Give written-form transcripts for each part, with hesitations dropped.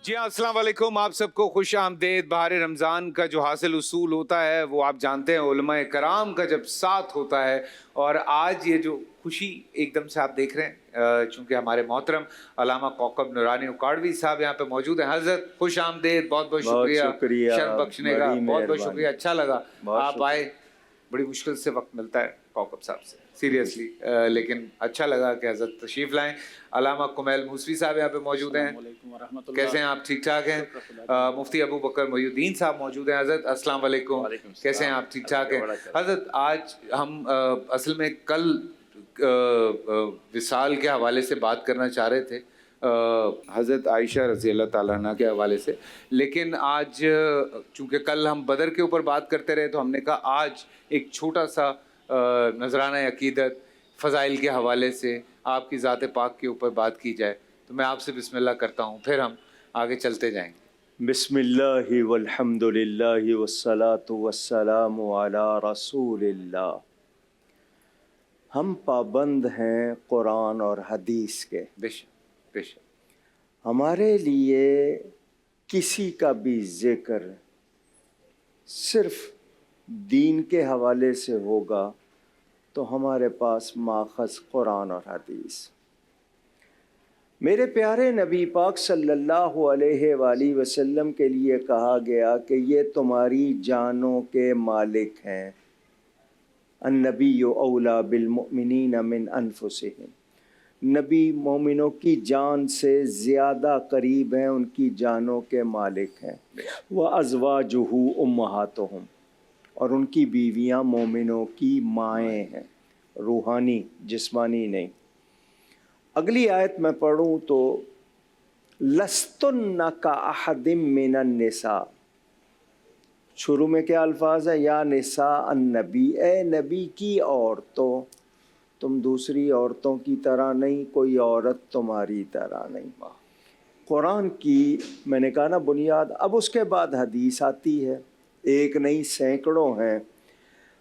جی ہاں، السلام علیکم. آپ سب کو خوش آمدید. بہار رمضان کا جو حاصل اصول ہوتا ہے وہ آپ جانتے ہیں، علماء کرام کا جب ساتھ ہوتا ہے. اور آج یہ جو خوشی ایک دم سے آپ دیکھ رہے ہیں، چونکہ ہمارے محترم علامہ کوکب نورانی اکاڑوی صاحب یہاں پہ موجود ہیں. حضرت خوش آمدید، بہت بہت شکریہ شرف بخشنے کا، بہت بہت شکریہ. اچھا لگا آپ آئے. بڑی مشکل سے وقت ملتا ہے کوکب صاحب سے سیریسلی، لیکن اچھا لگا کہ حضرت تشریف لائیں. علامہ کمیل موسوی صاحب یہاں پہ موجود ہیں. کیسے ہیں آپ؟ ٹھیک ٹھاک ہیں؟ مفتی ابو بکر محی الدین صاحب موجود ہیں. حضرت السلام علیکم. کیسے ہیں آپ؟ ٹھیک ٹھاک ہیں؟ حضرت آج ہم اصل میں کل وصال کے حوالے سے بات کرنا چاہ رہے تھے، حضرت عائشہ رضی اللہ تعالیٰ عنہ کے حوالے سے، لیکن آج چونکہ کل ہم بدر کے اوپر بات کرتے رہے تو ہم نے کہا آج ایک چھوٹا سا نذرانہ عقیدت فضائل کے حوالے سے آپ کی ذات پاک کے اوپر بات کی جائے. تو میں آپ سے بسم اللہ کرتا ہوں، پھر ہم آگے چلتے جائیں گے. بسم اللہ والحمد للہ والصلاة والسلام علی رسول اللہ. ہم پابند ہیں قرآن اور حدیث کے. بے شک بے شک. ہمارے لیے کسی کا بھی ذکر صرف دین کے حوالے سے ہوگا تو ہمارے پاس ماخذ قرآن اور حدیث. میرے پیارے نبی پاک صلی اللہ علیہ وآلہ وسلم کے لیے کہا گیا کہ یہ تمہاری جانوں کے مالک ہیں. النبی اولیٰ بالمؤمنین من انفسہم. نبی مومنوں کی جان سے زیادہ قریب ہیں، ان کی جانوں کے مالک ہیں. وازواجہ امہاتہم، اور ان کی بیویاں مومنوں کی مائیں ہیں، روحانی جسمانی نہیں. اگلی آیت میں پڑھوں تو لستن کاحد من النساء. شروع میں کیا الفاظ ہے؟ یا نساء النبی، اے نبی کی عورتوں، تم دوسری عورتوں کی طرح نہیں، کوئی عورت تمہاری طرح نہیں. قرآن کی میں نے کہا نا بنیاد. اب اس کے بعد حدیث آتی ہے، ایک نہیں سینکڑوں ہیں.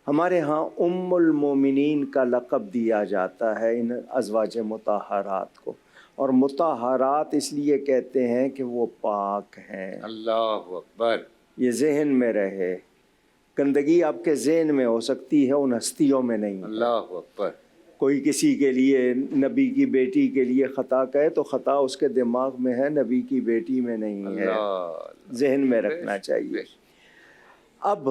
ہمارے ہاں ام المومنین کا لقب دیا جاتا ہے ان ازواج مطہرات کو، اور مطہرات اس لیے کہتے ہیں کہ وہ پاک ہیں. اللہ اکبر. یہ ذہن میں رہے، گندگی آپ کے ذہن میں ہو سکتی ہے، ان ہستیوں میں نہیں. اللہ اکبر. کوئی کسی کے لیے نبی کی بیٹی کے لیے خطا کہے تو خطا اس کے دماغ میں ہے، نبی کی بیٹی میں نہیں ہے. ذہن میں رکھنا چاہیے. اب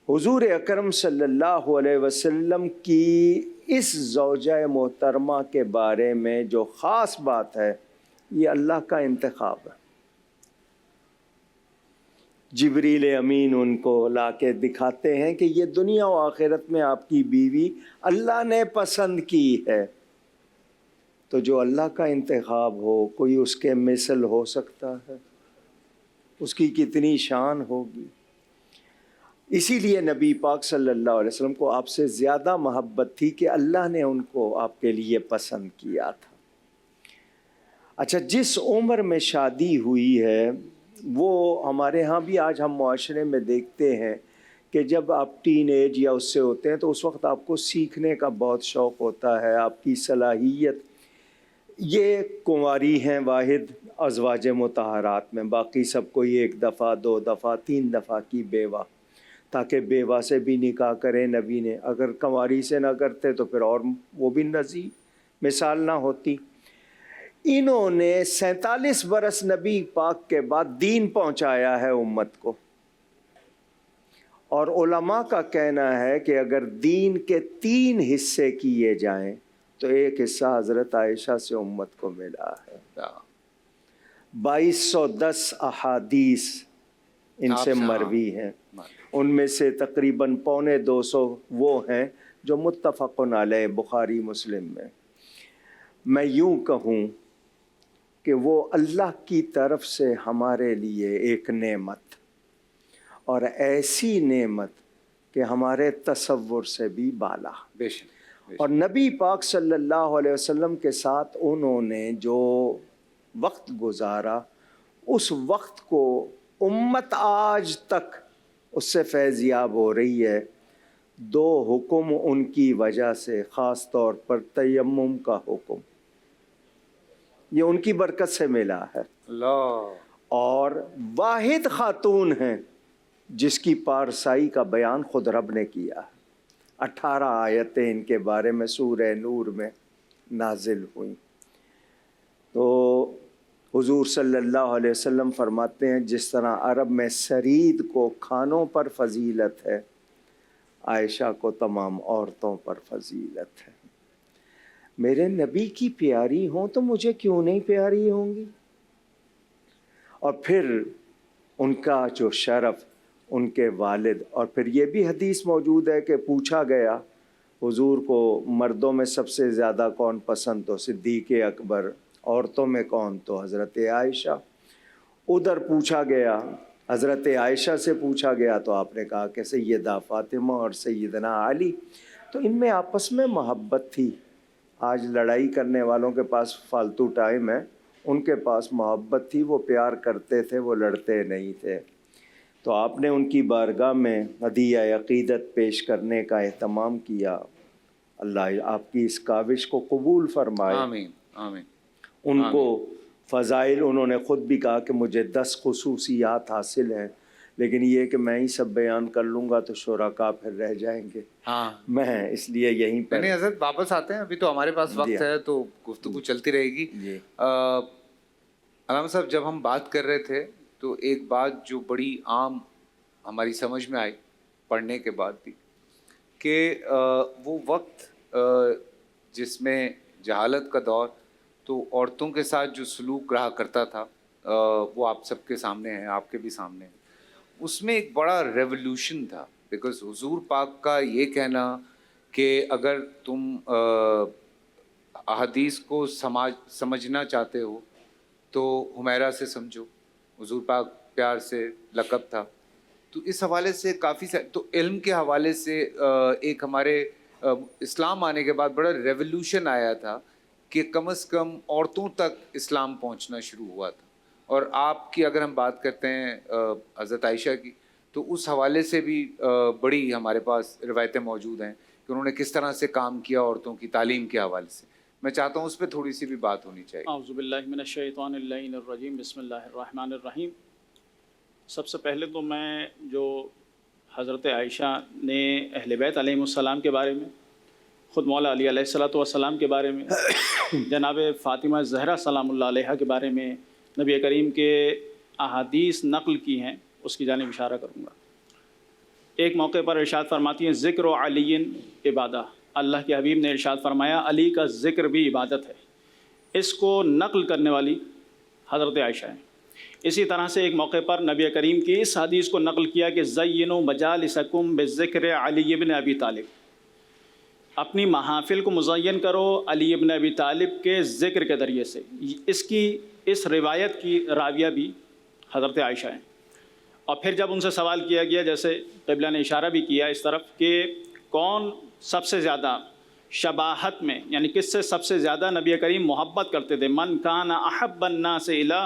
حضور اکرم صلی اللہ علیہ وسلم کی اس زوجہ محترمہ کے بارے میں جو خاص بات ہے، یہ اللہ کا انتخاب ہے. جبریل امین ان کو لا کے دکھاتے ہیں کہ یہ دنیا و آخرت میں آپ کی بیوی اللہ نے پسند کی ہے. تو جو اللہ کا انتخاب ہو، کوئی اس کے مثل ہو سکتا ہے؟ اس کی کتنی شان ہوگی. اسی لیے نبی پاک صلی اللہ علیہ وسلم کو آپ سے زیادہ محبت تھی کہ اللہ نے ان کو آپ کے لیے پسند کیا تھا. اچھا، جس عمر میں شادی ہوئی ہے وہ ہمارے ہاں بھی آج ہم معاشرے میں دیکھتے ہیں کہ جب آپ ٹین ایج یا اس سے ہوتے ہیں تو اس وقت آپ کو سیکھنے کا بہت شوق ہوتا ہے، آپ کی صلاحیت. یہ کنواری ہیں واحد ازواج مطہرات میں، باقی سب کوئی ایک دفعہ، دو دفعہ، تین دفعہ کی بیوہ، تاکہ بیوہ سے بھی نکاح کریں. نبی نے اگر کنواری سے نہ کرتے تو پھر اور وہ بھی نظیر مثال نہ ہوتی. انہوں نے 47 برس نبی پاک کے بعد دین پہنچایا ہے امت کو. اور علماء کا کہنا ہے کہ اگر دین کے 3 حصے کیے جائیں تو ایک حصہ حضرت عائشہ سے امت کو ملا ہے. 2210 احادیث ان سے مروی ہیں، ان میں سے تقریباً 250 وہ ہیں جو متفق علیہ بخاری مسلم میں. میں یوں کہوں کہ وہ اللہ کی طرف سے ہمارے لیے ایک نعمت، اور ایسی نعمت کہ ہمارے تصور سے بھی بالا. اور نبی پاک صلی اللہ علیہ وسلم کے ساتھ انہوں نے جو وقت گزارا، اس وقت کو امت آج تک اس سے فیضیاب ہو رہی ہے. 2 حکم ان کی وجہ سے، خاص طور پر تیمم کا حکم، یہ ان کی برکت سے ملا ہے. اللہ. واحد خاتون ہیں جس کی پارسائی کا بیان خود رب نے کیا. 18 آیتیں ان کے بارے میں سورہ نور میں نازل ہوئیں. تو حضور صلی اللہ علیہ وسلم فرماتے ہیں جس طرح عرب میں سرید کو کھانوں پر فضیلت ہے، عائشہ کو تمام عورتوں پر فضیلت ہے. میرے نبی کی پیاری ہوں تو مجھے کیوں نہیں پیاری ہوں گی؟ اور پھر ان کا جو شرف، ان کے والد. اور پھر یہ بھی حدیث موجود ہے کہ پوچھا گیا حضور کو مردوں میں سب سے زیادہ کون پسند، تو صدیق اکبر. عورتوں میں کون؟ تو حضرت عائشہ. ادھر پوچھا گیا، حضرت عائشہ سے پوچھا گیا تو آپ نے کہا کہ سیدہ فاطمہ اور سیدنا علی. تو ان میں آپس میں محبت تھی. آج لڑائی کرنے والوں کے پاس فالتو ٹائم ہے، ان کے پاس محبت تھی، وہ پیار کرتے تھے، وہ لڑتے نہیں تھے. تو آپ نے ان کی بارگاہ میں ہدیہ عقیدت پیش کرنے کا اہتمام کیا. اللہ آپ کی اس کاوش کو قبول فرمائے. آمین آمین. ان کو فضائل، انہوں نے خود بھی کہا کہ مجھے 10 خصوصیات حاصل ہیں، لیکن یہ کہ میں ہی سب بیان کر لوں گا تو شرکاء پھر رہ جائیں گے. ہاں میں اس لیے یہیں پر نہیں حضرت واپس آتے ہیں، ابھی تو ہمارے پاس وقت ہے تو گفتگو چلتی رہے گی. علامہ صاحب جب ہم بات کر رہے تھے تو ایک بات جو بڑی عام ہماری سمجھ میں آئی پڑھنے کے بعد بھی، کہ وہ وقت جس میں جہالت کا دور، تو عورتوں کے ساتھ جو سلوک رہا کرتا تھا وہ آپ سب کے سامنے ہے، آپ کے بھی سامنے ہے. اس میں ایک بڑا ریولوشن تھا، بیکاز حضور پاک کا یہ کہنا کہ اگر تم احادیث کو سمجھنا چاہتے ہو تو حمیرہ سے سمجھو. حضور پاک پیار سے لقب تھا. تو اس حوالے سے کافی تو علم کے حوالے سے ایک ہمارے اسلام آنے کے بعد بڑا ریولوشن آیا تھا کہ کم از کم عورتوں تک اسلام پہنچنا شروع ہوا تھا. اور آپ کی اگر ہم بات کرتے ہیں حضرت عائشہ کی، تو اس حوالے سے بھی بڑی ہمارے پاس روایتیں موجود ہیں کہ انہوں نے کس طرح سے کام کیا عورتوں کی تعلیم کے حوالے سے. میں چاہتا ہوں اس پہ تھوڑی سی بھی بات ہونی چاہیے. اعوذ باللہ من الشیطان اللعین الرجیم، بسم اللہ الرحمن الرحیم. سب سے پہلے تو میں جو حضرت عائشہ نے اہل بیت علیہ السلام کے بارے میں، خود مولا علی علیہ الصلوۃ والسلام کے بارے میں، جناب فاطمہ زہرا سلام اللہ علیہا کے بارے میں نبی کریم کے احادیث نقل کی ہیں، اس کی جانب اشارہ کروں گا. ایک موقع پر ارشاد فرماتی ہیں ذکر و علی عبادہ. اللہ کے حبیب نے ارشاد فرمایا علی کا ذکر بھی عبادت ہے. اس کو نقل کرنے والی حضرت عائشہ ہیں. اسی طرح سے ایک موقع پر نبی کریم کی اس حدیث کو نقل کیا کہ زینوا مجالسکم بذکر علی ابن ابی طالب. اپنی محافل کو مزین کرو علی ابن ابی طالب کے ذکر کے ذریعے سے. اس روایت کی راویہ بھی حضرت عائشہ ہیں. اور پھر جب ان سے سوال کیا گیا، جیسے قبلہ نے اشارہ بھی کیا اس طرف، کہ کون سب سے زیادہ شباہت میں، یعنی کس سے سب سے زیادہ نبی کریم محبت کرتے تھے، من کان احب الناس الی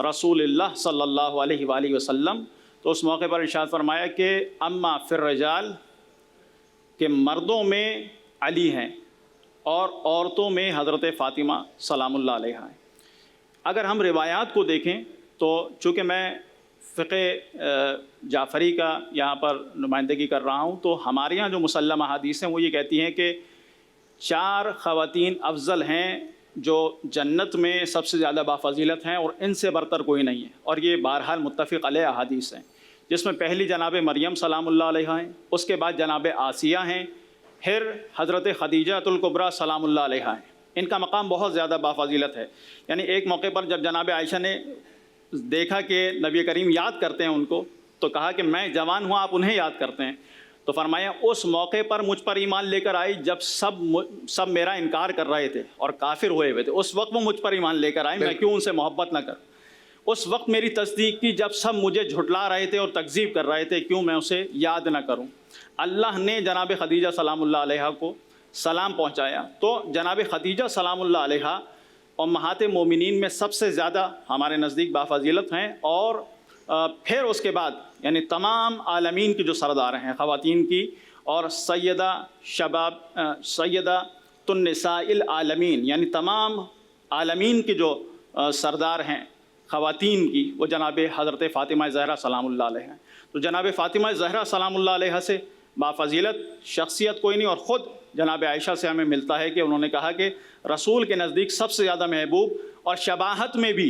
رسول اللہ صلی اللہ علیہ وآلہ وسلم. تو اس موقع پر ارشاد فرمایا کہ اما فی الرجال، کہ مردوں میں علی ہیں اور عورتوں میں حضرت فاطمہ سلام اللہ علیہا ہیں. اگر ہم روایات کو دیکھیں تو چونکہ میں فقہ جعفری کا یہاں پر نمائندگی کر رہا ہوں، تو ہمارے یہاں جو مسلم احادیث ہیں وہ یہ کہتی ہیں کہ 4 خواتین افضل ہیں جو جنت میں سب سے زیادہ بافضیلت ہیں، اور ان سے برتر کوئی نہیں ہے. اور یہ بہرحال متفق علیہ احادیث ہیں، جس میں پہلی جناب مریم سلام اللہ علیہا ہیں، اس کے بعد جناب آسیہ ہیں، پھر حضرت خدیجہ الکبریٰ سلام اللہ علیہا ہیں. ان کا مقام بہت زیادہ بافضیلت ہے. یعنی ایک موقع پر جب جناب عائشہ نے دیکھا کہ نبی کریم یاد کرتے ہیں ان کو، تو کہا کہ میں جوان ہوں، آپ انہیں یاد کرتے ہیں. تو فرمایا اس موقع پر مجھ پر ایمان لے کر آئی جب سب میرا انکار کر رہے تھے اور کافر ہوئے ہوئے تھے. اس وقت وہ مجھ پر ایمان لے کر آئے، میں کیوں ان سے محبت نہ کروں. اس وقت میری تصدیق کی جب سب مجھے جھٹلا رہے تھے اور تکذیب کر رہے تھے، کیوں میں اسے یاد نہ کروں. اللہ نے جناب خدیجہ سلام اللہ علیہا کو سلام پہنچایا. تو جناب خدیجہ سلام اللہ علیہا امہات مومنین میں سب سے زیادہ ہمارے نزدیک بافضیلت ہیں. اور پھر اس کے بعد یعنی تمام عالمین کی جو سردار ہیں خواتین کی، اور سیدہ النساء العالمین، یعنی تمام عالمین کی جو سردار ہیں خواتین کی وہ جناب حضرت فاطمہ زہرا سلام اللہ علیہ ہیں۔ تو جناب فاطمہ زہرا سلام اللہ علیہ سے بافضیلت شخصیت کوئی نہیں، اور خود جناب عائشہ سے ہمیں ملتا ہے کہ انہوں نے کہا کہ رسول کے نزدیک سب سے زیادہ محبوب اور شباہت میں بھی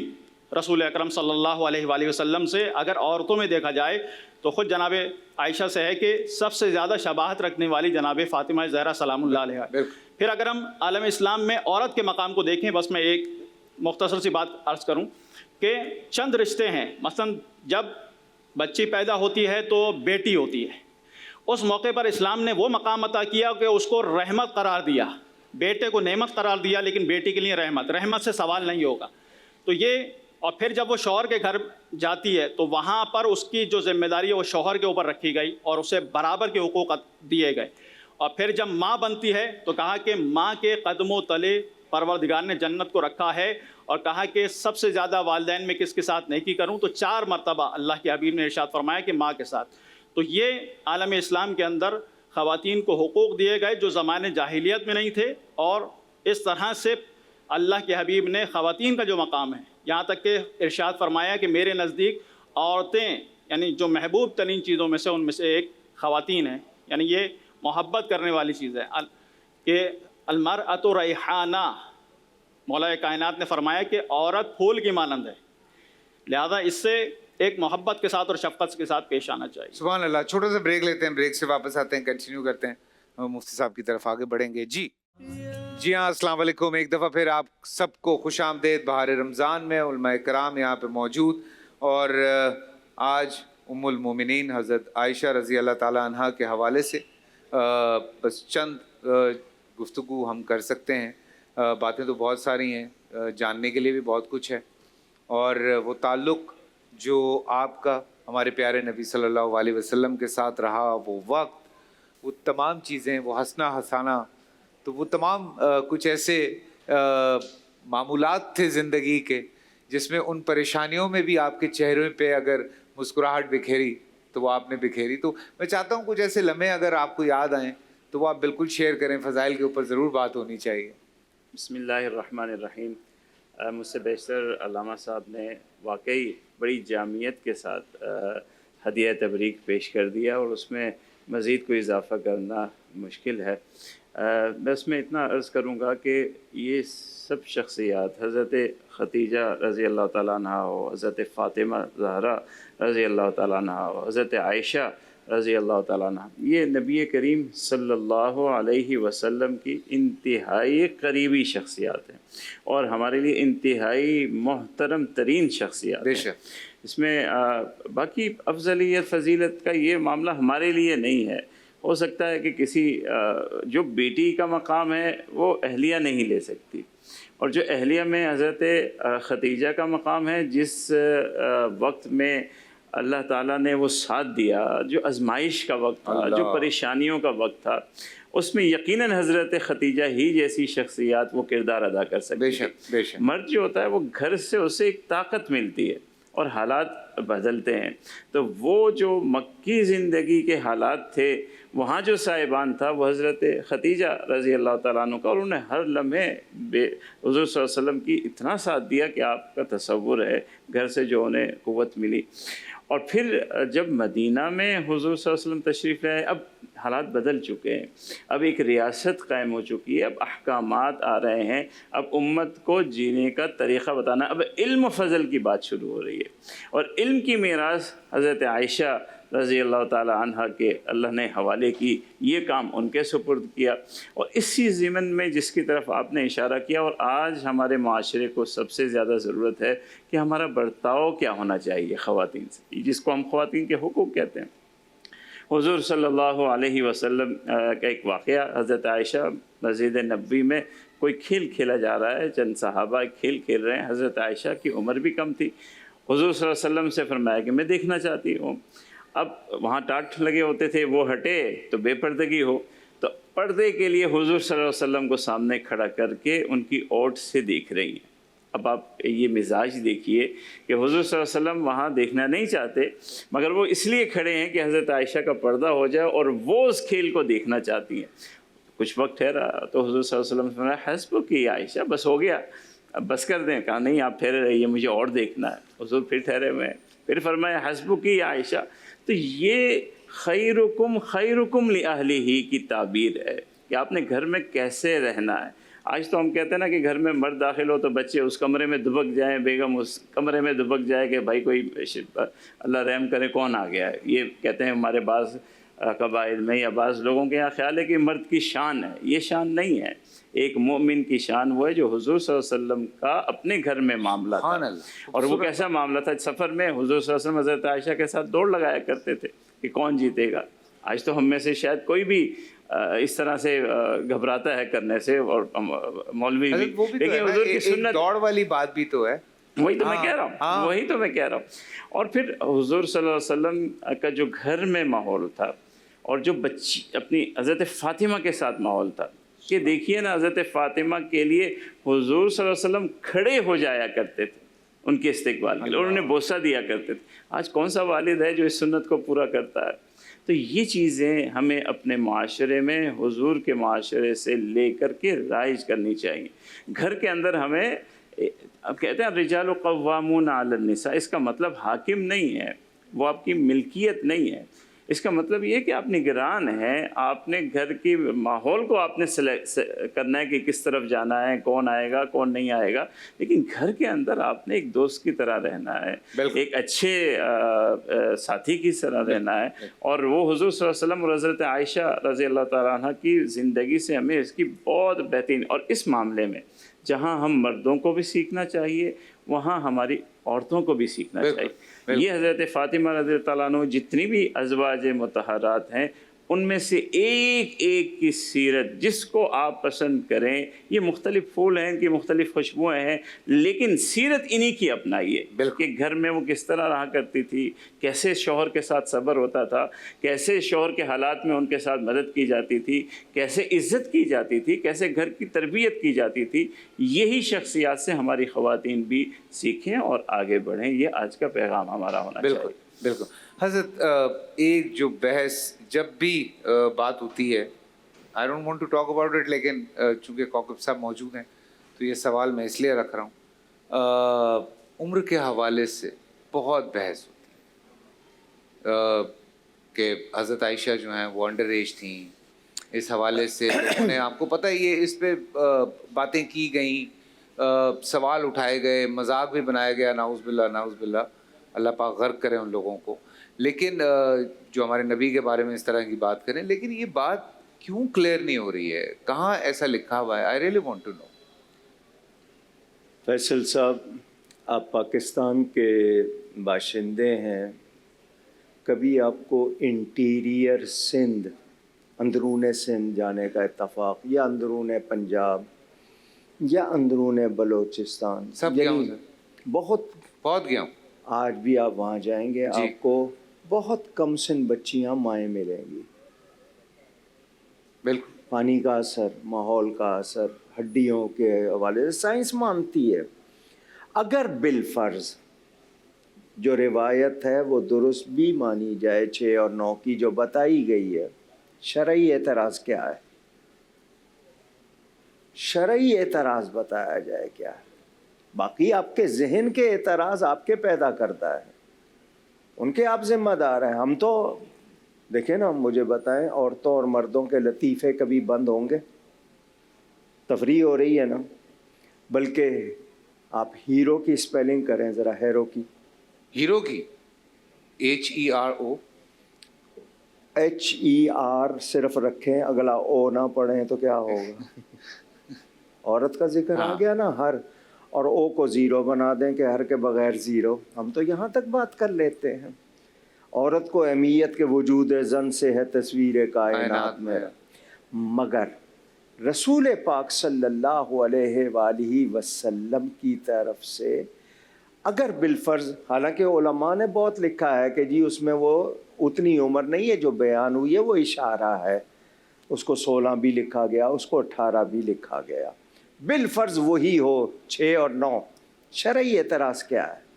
رسول اکرم صلی اللہ علیہ وآلہ وسلم سے اگر عورتوں میں دیکھا جائے تو خود جناب عائشہ سے ہے کہ سب سے زیادہ شباہت رکھنے والی جناب فاطمہ زہرا سلام اللہ علیہ ہے۔ پھر اگر ہم عالم اسلام میں عورت کے مقام کو دیکھیں، بس میں ایک مختصر سی بات عرض کروں کہ چند رشتے ہیں، مثلا جب بچی پیدا ہوتی ہے تو بیٹی ہوتی ہے، اس موقع پر اسلام نے وہ مقام عطا کیا کہ اس کو رحمت قرار دیا، بیٹے کو نعمت قرار دیا لیکن بیٹی کے لیے رحمت سے سوال نہیں ہوگا۔ تو یہ، اور پھر جب وہ شوہر کے گھر جاتی ہے تو وہاں پر اس کی جو ذمہ داری ہے وہ شوہر کے اوپر رکھی گئی اور اسے برابر کے حقوق دیے گئے۔ اور پھر جب ماں بنتی ہے تو کہا کہ ماں کے قدموں تلے پروردگار نے جنت کو رکھا ہے، اور کہا کہ سب سے زیادہ والدین میں کس کے ساتھ نیکی کروں، تو 4 مرتبہ اللہ کے حبیب نے ارشاد فرمایا کہ ماں کے ساتھ۔ تو یہ عالم اسلام کے اندر خواتین کو حقوق دیے گئے جو زمانے جاہلیت میں نہیں تھے، اور اس طرح سے اللہ کے حبیب نے خواتین کا جو مقام ہے، یہاں تک کہ ارشاد فرمایا کہ میرے نزدیک عورتیں یعنی جو محبوب ترین چیزوں میں سے ان میں سے ایک خواتین ہیں، یعنی یہ محبت کرنے والی چیز ہے کہ المرأۃ ریحانہ، مولا کائنات نے فرمایا کہ عورت پھول کی مانند ہے، لہذا اس سے ایک محبت کے ساتھ اور شفقت کے ساتھ پیش آنا چاہیے۔ سبحان اللہ۔ چھوٹا سا بریک لیتے ہیں، بریک سے واپس آتے ہیں، کنٹینیو کرتے ہیں، مفتی صاحب کی طرف آگے بڑھیں گے۔ جی ہاں، السلام علیکم، ایک دفعہ پھر آپ سب کو خوش آمدید بہار رمضان میں۔ علماء کرام یہاں پہ موجود، اور آج ام المومنین حضرت عائشہ رضی اللہ تعالیٰ عنہ کے حوالے سے بس چند گفتگو ہم کر سکتے ہیں۔ باتیں تو بہت ساری ہیں، جاننے کے لیے بھی بہت کچھ ہے، اور وہ تعلق جو آپ کا ہمارے پیارے نبی صلی اللہ علیہ وسلم کے ساتھ رہا، وہ وقت، وہ تمام چیزیں، وہ ہنسنا ہنسانا، تو وہ تمام کچھ ایسے معمولات تھے زندگی کے جس میں ان پریشانیوں میں بھی آپ کے چہرے پہ اگر مسکراہٹ بکھیری تو وہ آپ نے بکھیری۔ تو میں چاہتا ہوں کچھ ایسے لمحے اگر آپ کو یاد آئیں تو وہ آپ بالکل شیئر کریں، فضائل کے اوپر ضرور بات ہونی چاہیے۔ بسم اللہ الرحمن الرحیم۔ مجھ سے بیشتر علامہ صاحب نے واقعی بڑی جامعیت کے ساتھ ہدیہ تبریک پیش کر دیا، اور اس میں مزید کوئی اضافہ کرنا مشکل ہے۔ بس میں اتنا عرض کروں گا کہ یہ سب شخصیات، حضرت ختیجہ رضی اللہ تعالیٰ عنہ ہو، حضرت فاطمہ زہرا رضی اللہ تعالیٰ عنہ ہو، حضرت عائشہ رضی اللہ تعالیٰ عنہ، یہ نبی کریم صلی اللہ علیہ وسلم کی انتہائی قریبی شخصیات ہیں، اور ہمارے لیے انتہائی محترم ترین شخصیات ہیں۔ اس میں باقی افضلیت فضیلت کا یہ معاملہ ہمارے لیے نہیں ہے۔ ہو سکتا ہے کہ کسی جو بیٹی کا مقام ہے وہ اہلیہ نہیں لے سکتی، اور جو اہلیہ میں حضرت ختیجہ کا مقام ہے، جس وقت میں اللہ تعالیٰ نے وہ ساتھ دیا، جو آزمائش کا وقت تھا، جو پریشانیوں کا وقت تھا، اس میں یقیناً حضرت ختیجہ ہی جیسی شخصیات وہ کردار ادا کر سکتی ہے۔ مرد جو ہوتا ہے وہ گھر سے اسے ایک طاقت ملتی ہے اور حالات بدلتے ہیں، تو وہ جو مکی زندگی کے حالات تھے وہاں جو صاحبان تھا وہ حضرت ختیجہ رضی اللہ تعالیٰ عنہ کا، اور انہوں نے ہر لمحے حضور صلی اللہ علیہ وسلم کی اتنا ساتھ دیا کہ آپ کا تصور ہے گھر سے جو انہیں قوت ملی۔ اور پھر جب مدینہ میں حضور صلی اللہ علیہ وسلم تشریف لائے، اب حالات بدل چکے ہیں، اب ایک ریاست قائم ہو چکی ہے، اب احکامات آ رہے ہیں، اب امت کو جینے کا طریقہ بتانا، اب علم و فضل کی بات شروع ہو رہی ہے، اور علم کی میراث حضرت عائشہ رضی اللہ تعالی عنہ کے اللہ نے حوالے کی، یہ کام ان کے سپرد کیا۔ اور اسی ضمن میں جس کی طرف آپ نے اشارہ کیا، اور آج ہمارے معاشرے کو سب سے زیادہ ضرورت ہے کہ ہمارا برتاؤ کیا ہونا چاہیے خواتین سے، جس کو ہم خواتین کے حقوق کہتے ہیں۔ حضور صلی اللہ علیہ وسلم کا ایک واقعہ، حضرت عائشہ مسجد نبوی میں کوئی کھیل کھیلا جا رہا ہے، چند صحابہ کھیل کھیل رہے ہیں، حضرت عائشہ کی عمر بھی کم تھی، حضور صلی اللہ علیہ وسلم سے فرمایا کہ میں دیکھنا چاہتی ہوں۔ اب وہاں ٹاٹ لگے ہوتے تھے، وہ ہٹے تو بے پردگی ہو، تو پردے کے لیے حضور صلی اللہ علیہ وسلم کو سامنے کھڑا کر کے ان کی اوٹ سے دیکھ رہی ہیں۔ اب آپ یہ مزاج دیکھیے کہ حضور صلی اللہ علیہ وسلم وہاں دیکھنا نہیں چاہتے، مگر وہ اس لیے کھڑے ہیں کہ حضرت عائشہ کا پردہ ہو جائے، اور وہ اس کھیل کو دیکھنا چاہتی ہیں۔ کچھ وقت ٹھہرا تو حضور صلی اللہ علیہ وسلم نے فرمایا حسبک کی عائشہ، بس ہو گیا، اب بس کر دیں؟ کہا نہیں، آپ ٹھہرے رہیے، مجھے اور دیکھنا ہے۔ حضور پھر ٹھہرے ہوئے ہیں، پھر فرمایا حسبکی یا عائشہ۔ تو یہ خیرکم خیرکم لأہلہ کی تعبیر ہے کہ آپ نے گھر میں کیسے رہنا ہے۔ آج تو ہم کہتے ہیں نا کہ گھر میں مرد داخل ہو تو بچے اس کمرے میں دبک جائیں، بیگم اس کمرے میں دبک جائے کہ بھائی کوئی اللہ رحم کرے کون آ گیا ہے۔ یہ کہتے ہیں ہمارے بعض قبائل میں یا بعض لوگوں کے یہاں خیال ہے کہ مرد کی شان ہے، یہ شان نہیں ہے۔ ایک مومن کی شان وہ ہے جو حضور صلی اللہ علیہ وسلم کا اپنے گھر میں معاملہ تھا، اور وہ کیسا معاملہ تھا؟ سفر میں حضور صلی اللہ علیہ وسلم حضرت عائشہ کے ساتھ دوڑ لگایا کرتے تھے کہ کون جیتے گا۔ آج تو ہم میں سے شاید کوئی بھی اس طرح سے گھبراتا ہے کرنے سے، اور مولوی بھی، لیکن حضور کی سنت دوڑ والی بات بھی تو ہے۔ وہی تو میں کہہ رہا ہوں، وہی تو میں کہہ رہا ہوں۔ اور پھر حضور صلی اللہ علیہ وسلم کا جو گھر میں ماحول تھا، اور جو بچی اپنی حضرت فاطمہ کے ساتھ ماحول تھا، کہ دیکھیے نا حضرت فاطمہ کے لیے حضور صلی اللہ علیہ وسلم کھڑے ہو جایا کرتے تھے ان کے استقبال کے لیے، اور انہیں بوسہ دیا کرتے تھے۔ آج کون سا والد ہے جو اس سنت کو پورا کرتا ہے؟ تو یہ چیزیں ہمیں اپنے معاشرے میں حضور کے معاشرے سے لے کر کے رائج کرنی چاہیے۔ گھر کے اندر ہمیں، اب کہتے ہیں الرجال قوامون علی النساء، اس کا مطلب حاکم نہیں ہے، وہ آپ کی ملکیت نہیں ہے۔ اس کا مطلب یہ ہے کہ آپ نگران ہیں، آپ نے گھر کی ماحول کو آپ نے کرنا ہے کہ کس طرف جانا ہے، کون آئے گا کون نہیں آئے گا، لیکن گھر کے اندر آپ نے ایک دوست کی طرح رہنا ہے، ایک اچھے ساتھی کی طرح رہنا ہے۔ اور وہ حضور صلی اللہ علیہ وسلم اور حضرت عائشہ رضی اللہ تعالیٰ عنہ کی زندگی سے ہمیں اس کی بہت بہترین، اور اس معاملے میں جہاں ہم مردوں کو بھی سیکھنا چاہیے، وہاں ہماری عورتوں کو بھی سیکھنا چاہیے۔ یہ حضرت فاطمہ رضی اللہ تعالیٰ عنہ جتنی بھی ازواج مطہرات ہیں، ان میں سے ایک ایک کی سیرت جس کو آپ پسند کریں، یہ مختلف پھول ہیں، ان کی مختلف خوشبوئیں ہیں، لیکن سیرت انہی کی اپنائیے کہ گھر میں وہ کس طرح رہا کرتی تھی، کیسے شوہر کے ساتھ صبر ہوتا تھا، کیسے شوہر کے حالات میں ان کے ساتھ مدد کی جاتی تھی، کیسے عزت کی جاتی تھی، کیسے گھر کی تربیت کی جاتی تھی۔ یہی شخصیات سے ہماری خواتین بھی سیکھیں اور آگے بڑھیں۔ یہ آج کا پیغام ہمارا ہونا چاہیے۔ بالکل بالکل حضرت، ایک جو بحث جب بھی بات ہوتی ہے، I don't want to talk about it, لیکن چونکہ کوکب صاحب موجود ہیں تو یہ سوال میں اس لیے رکھ رہا ہوں، عمر کے حوالے سے بہت بحث ہوتی ہے کہ حضرت عائشہ جو ہیں وہ انڈر ایج تھیں، اس حوالے سے لوگوں نے، آپ کو پتہ ہے یہ اس پہ باتیں کی گئیں، سوال اٹھائے گئے، مذاق بھی بنایا گیا، نعوذ باللہ نعوذ باللہ، اللہ پاک غرق کرے ان لوگوں کو۔ لیکن جو ہمارے نبی کے بارے میں اس طرح کی بات کریں، لیکن یہ بات کیوں کلیئر نہیں ہو رہی ہے؟ کہاں ایسا لکھا ہوا ہے؟ I really want to know. Faisal صاحب، آپ پاکستان کے باشندے ہیں، کبھی آپ کو انٹیریئر سندھ، اندرون سندھ جانے کا اتفاق، یا اندرون پنجاب یا اندرون بلوچستان؟ سب گیا ہوں سر، بہت گیا ہوں۔ آج بھی آپ وہاں جائیں گے، آپ کو بہت کم سن بچیاں مائیں ملیں گی۔ بالکل، پانی کا اثر، ماحول کا اثر، ہڈیوں کے حوالے سے سائنس مانتی ہے۔ اگر بالفرض جو روایت ہے وہ درست بھی مانی جائے، 6 اور 9 کی جو بتائی گئی ہے، شرعی اعتراض کیا ہے؟ شرعی اعتراض بتایا جائے کیا ہے؟ باقی آپ کے ذہن کے اعتراض آپ کے پیدا کرتا ہے، ان کے آپ ذمہ دار ہیں۔ ہم تو دیکھیں نا، مجھے بتائیں، عورتوں اور مردوں کے لطیفے کبھی بند ہوں گے؟ تفریح ہو رہی ہے نا۔ بلکہ آپ ہیرو کی اسپیلنگ کریں ذرا، ہیرو کی، ہیرو کی HERO، HER صرف رکھیں، اگلا او نہ پڑھیں تو کیا ہوگا؟ عورت کا ذکر آ گیا نا، ہر، اور او کو 0 بنا دیں کہ ہر کے بغیر 0۔ ہم تو یہاں تک بات کر لیتے ہیں۔ عورت کو اہمیت کے وجود زن سے ہے تصویر کائنات میں، مگر رسول پاک صلی اللہ علیہ وآلہ وسلم کی طرف سے اگر بالفرض، حالانکہ علماء نے بہت لکھا ہے کہ جی اس میں وہ اتنی عمر نہیں ہے جو بیان ہوئی ہے، وہ اشارہ ہے، اس کو 16 بھی لکھا گیا، اس کو 18 بھی لکھا گیا، بالفرض وہی ہو 6 اور 9، شرعی اعتراض کیا ہے؟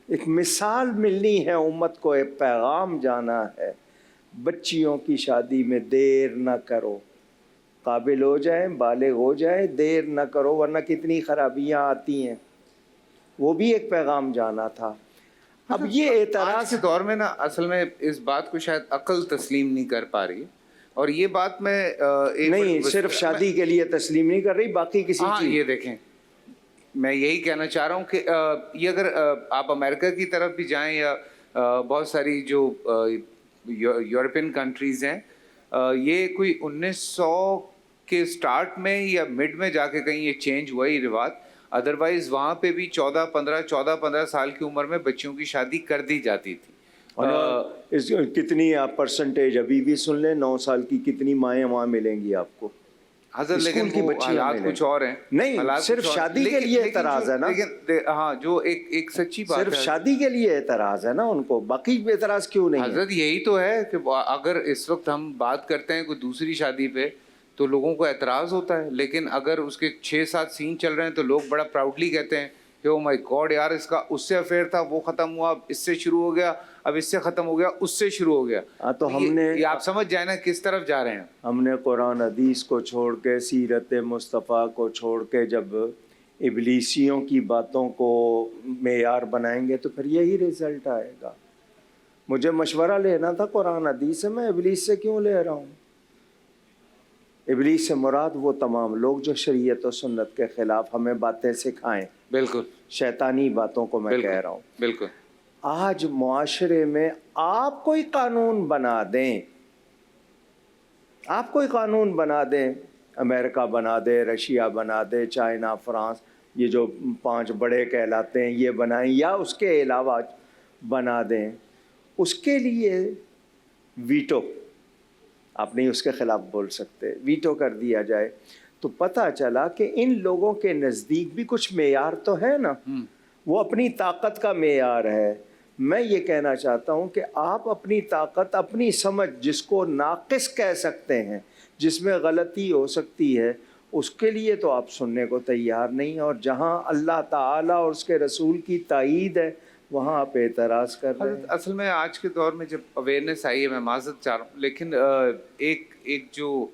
ایک مثال ملنی ہے امت کو، ایک پیغام جانا ہے، بچیوں کی شادی میں دیر نہ کرو، قابل ہو جائیں، بالغ ہو جائیں، دیر نہ کرو ورنہ کتنی خرابیاں آتی ہیں. وہ بھی ایک پیغام جانا تھا. اب یہ آج اعتراض کے دور میں نا اصل میں اس بات کو شاید عقل تسلیم نہیں کر پا رہی، اور یہ بات میں نہیں صرف شادی کے لیے تسلیم نہیں کر رہی، باقی کسی ہاں چیز. یہ دیکھیں، میں یہی کہنا چاہ رہا ہوں کہ یہ اگر آپ امریکہ کی طرف بھی جائیں یا بہت ساری جو یورپین کنٹریز ہیں، یہ کوئی 1900 کے سٹارٹ میں یا مڈ میں جا کے کہیں یہ چینج ہوا ہی رواج. ادروائز وہاں پہ بھی 14-15 سال کی عمر میں بچیوں کی شادی کر دی جاتی تھی. اس کتنی آپ پرسنٹیج ابھی بھی سن لیں، 9 سال کی کتنی مائیں وہاں ملیں گی آپ کو. حضرت لیکن اسکول کی وہ بچیاں حالات ملیں. کچھ اور ہیں. نہیں حالات صرف کچھ اور- شادی کے لیکن- لیے لیکن اعتراض جو- ہے نا. لیکن ہاں جو ایک سچی بات صرف ہے شادی کے لیے اعتراض ہے نا ان کو، باقی اعتراض کیوں نہیں ہے؟ حضرت یہی تو ہے کہ اگر اس وقت ہم بات کرتے ہیں کوئی دوسری شادی پہ تو لوگوں کو اعتراض ہوتا ہے، لیکن اگر اس کے 6-7 سین چل رہے ہیں تو لوگ بڑا پراؤڈلی کہتے ہیں کہ او مائی گاڈ یار، اس کا اس سے افیئر تھا، وہ ختم ہوا، اب اس سے شروع ہو گیا، اب اس سے ختم ہو گیا، اس سے شروع ہو گیا. ہاں تو ہم نے یہ آپ سمجھ جائیں نا کس طرف جا رہے ہیں. ہم نے قرآن حدیث کو چھوڑ کے، سیرت مصطفیٰ کو چھوڑ کے جب ابلیسیوں کی باتوں کو معیار بنائیں گے تو پھر یہی رزلٹ آئے گا. مجھے مشورہ لینا تھا قرآن حدیث سے، میں ابلیس سے کیوں لے رہا ہوں؟ ابلیس سے مراد وہ تمام لوگ جو شریعت و سنت کے خلاف ہمیں باتیں سکھائیں. بالکل شیطانی باتوں کو میں کہہ رہا ہوں. بالکل. آج معاشرے میں آپ کوئی قانون بنا دیں، آپ کوئی قانون بنا دیں، امریکہ بنا دے، رشیا بنا دے، چائنا، فرانس، یہ جو 5 بڑے کہلاتے ہیں یہ بنائیں، یا اس کے علاوہ بنا دیں، اس کے لیے ویٹو، آپ نہیں اس کے خلاف بول سکتے، ویٹو کر دیا جائے تو پتہ چلا کہ ان لوگوں کے نزدیک بھی کچھ معیار تو ہے نا. وہ اپنی طاقت کا معیار ہے. میں یہ کہنا چاہتا ہوں کہ آپ اپنی طاقت، اپنی سمجھ، جس کو ناقص کہہ سکتے ہیں، جس میں غلطی ہو سکتی ہے، اس کے لیے تو آپ سننے کو تیار نہیں، اور جہاں اللہ تعالیٰ اور اس کے رسول کی تائید ہے وہاں آپ اعتراض کر رہے ہیں. اصل میں آج کے دور میں جب اویئرنیس آئی ہے، میں معذرت چاہ رہا ہوں، لیکن ایک جو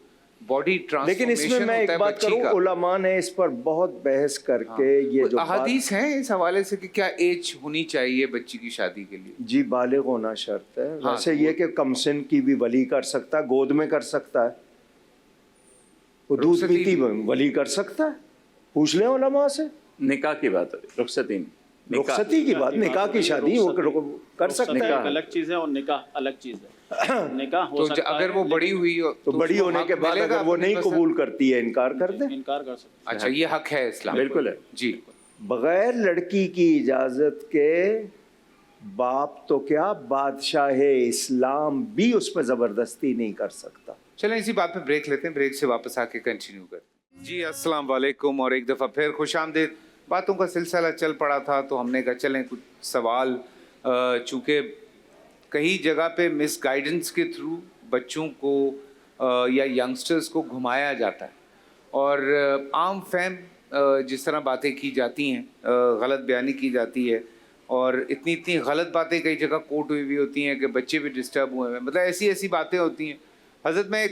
باڈی لیکن ٹرانسفارمیشن اس میں میں ہوتا ایک ہے بات بچی کروں، کا. علماء نے اس پر بہت بحث کر کے یہ جو احادیث ہیں اس حوالے سے کہ کیا ایج ہونی چاہیے بچی کی شادی کے لیے. جی بالغ ہونا شرط ہے. ویسے یہ کہ کم سن کی بھی ولی کر سکتا ہے، گود میں کر سکتا ہے، وہ دودھ پیتی ولی کر سکتا ہے. پوچھ لیں علماء سے. نکاح کی بات ہو رہی، رخصتی نہیں. رخصتی کی بات، نکاح کی شادی وہ کر سکتا رخصت ہے. ایک الگ چیز ہے اور نکاح الگ چیز ہے. نکاح ہو تو سکتا ہے اگر وہ بڑی ہوئی تو بڑی ہونے کے بعد اگر وہ نہیں قبول کرتی ہے، انکار کر دیں. انکار کر سکتا اچھا یہ حق ہے اسلام. بالکل ہے. جی. بغیر لڑکی کی اجازت کے باپ تو کیا، بادشاہ اسلام بھی اس پہ زبردستی نہیں کر سکتا. چلیں اسی بات پہ بریک لیتے ہیں، بریک سے واپس آ کے کنٹینیو کرتے ہیں. جی السلام علیکم، اور ایک دفعہ پھر خوش آمدید. باتوں کا سلسلہ چل پڑا تھا تو ہم نے کہا چلیں کچھ سوال، چونکہ کئی جگہ پہ مس گائیڈنس کے تھرو بچوں کو یا ینگسٹرز کو گھمایا جاتا ہے، اور عام فہم جس طرح باتیں کی جاتی ہیں، غلط بیانی کی جاتی ہے، اور اتنی غلط باتیں کئی جگہ کوٹ ہوئی ہوئی ہوتی ہیں کہ بچے بھی ڈسٹرب ہوئے ہیں، مطلب ایسی باتیں ہوتی ہیں. حضرت میں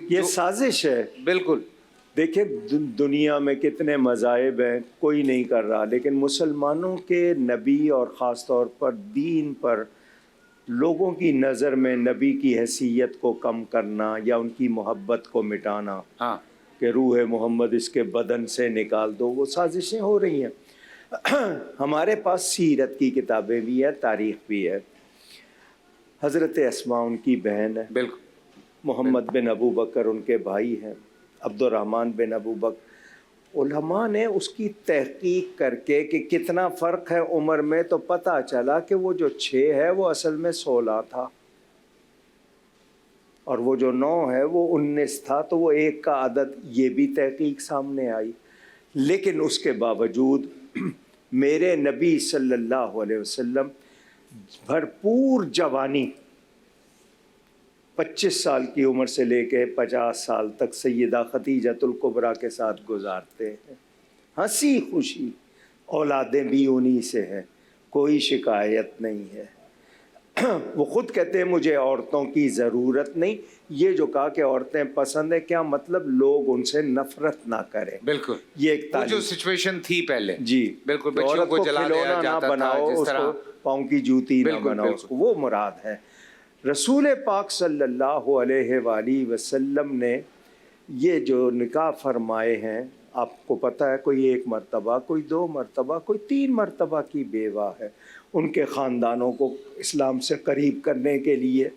یہ سازش ہے. بالکل. دیکھیں دنیا میں کتنے مذاہب ہیں، کوئی نہیں کر رہا، لیکن مسلمانوں کے نبی اور خاص طور پر دین پر لوگوں کی نظر میں نبی کی حیثیت کو کم کرنا یا ان کی محبت کو مٹانا، ہاں کہ روح محمد اس کے بدن سے نکال دو، وہ سازشیں ہو رہی ہیں. ہمارے پاس سیرت کی کتابیں بھی ہیں، تاریخ بھی ہے. حضرت اسماء ان کی بہن ہے، بالکل. محمد بن ابو بکر ان کے بھائی ہیں، عبد الرحمن بن ابو بکر. علماء نے اس کی تحقیق کر کے کہ کتنا فرق ہے عمر میں، تو پتہ چلا کہ وہ جو 6 ہے وہ اصل میں 16 تھا، اور وہ جو 9 ہے وہ 19 تھا، تو وہ 1 کا عدد، یہ بھی تحقیق سامنے آئی. لیکن اس کے باوجود میرے نبی صلی اللہ علیہ وسلم بھرپور جوانی، 25 سال کی عمر سے لے کے 50 سال تک سیدہ خدیجۃ الکبریٰ کے ساتھ گزارتے ہیں، ہنسی خوشی، اولادیں بھی انہی سے ہیں، کوئی شکایت نہیں ہے. وہ خود کہتے ہیں مجھے عورتوں کی ضرورت نہیں. یہ جو کہا کہ عورتیں پسند ہیں، کیا مطلب لوگ ان سے نفرت نہ کریں. بالکل یہ ایک وہ تعلیم جو سچویشن تھی پہلے، جی بالکل کہ بچیوں عورت کو جلا دیا کھلونا نہ جاتا تھا بناؤ، جس اس طرح. کو پاؤں کی جوتی نہ بالکل، بناؤ، اس کو وہ مراد ہے. رسول پاک صلی اللہ علیہ وآلہ وسلم نے یہ جو نکاح فرمائے ہیں، آپ کو پتہ ہے کوئی 1 مرتبہ، کوئی 2 مرتبہ، کوئی 3 مرتبہ کی بیوہ ہے. ان کے خاندانوں کو اسلام سے قریب کرنے کے لیے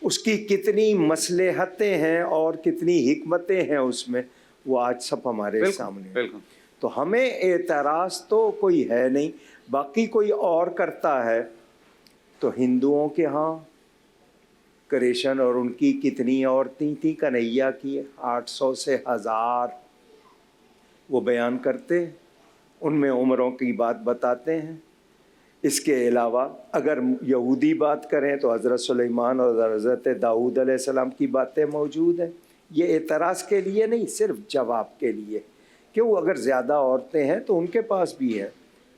اس کی کتنی مصلحتیں ہیں اور کتنی حکمتیں ہیں اس میں، وہ آج سب ہمارے سامنے ہیں. بالکل تو ہمیں اعتراض تو کوئی ہے نہیں. باقی کوئی اور کرتا ہے تو ہندوؤں کے ہاں کریشن اور ان کی کتنی عورتیں تھیں، کنہیا کی 800 سے 1000 وہ بیان کرتے، ان میں عمروں کی بات بتاتے ہیں. اس کے علاوہ اگر یہودی بات کریں تو حضرت سلیمان اور حضرت داؤد علیہ السلام کی باتیں موجود ہیں. یہ اعتراض کے لیے نہیں، صرف جواب کے لیے کہ وہ اگر زیادہ عورتیں ہیں تو ان کے پاس بھی ہے.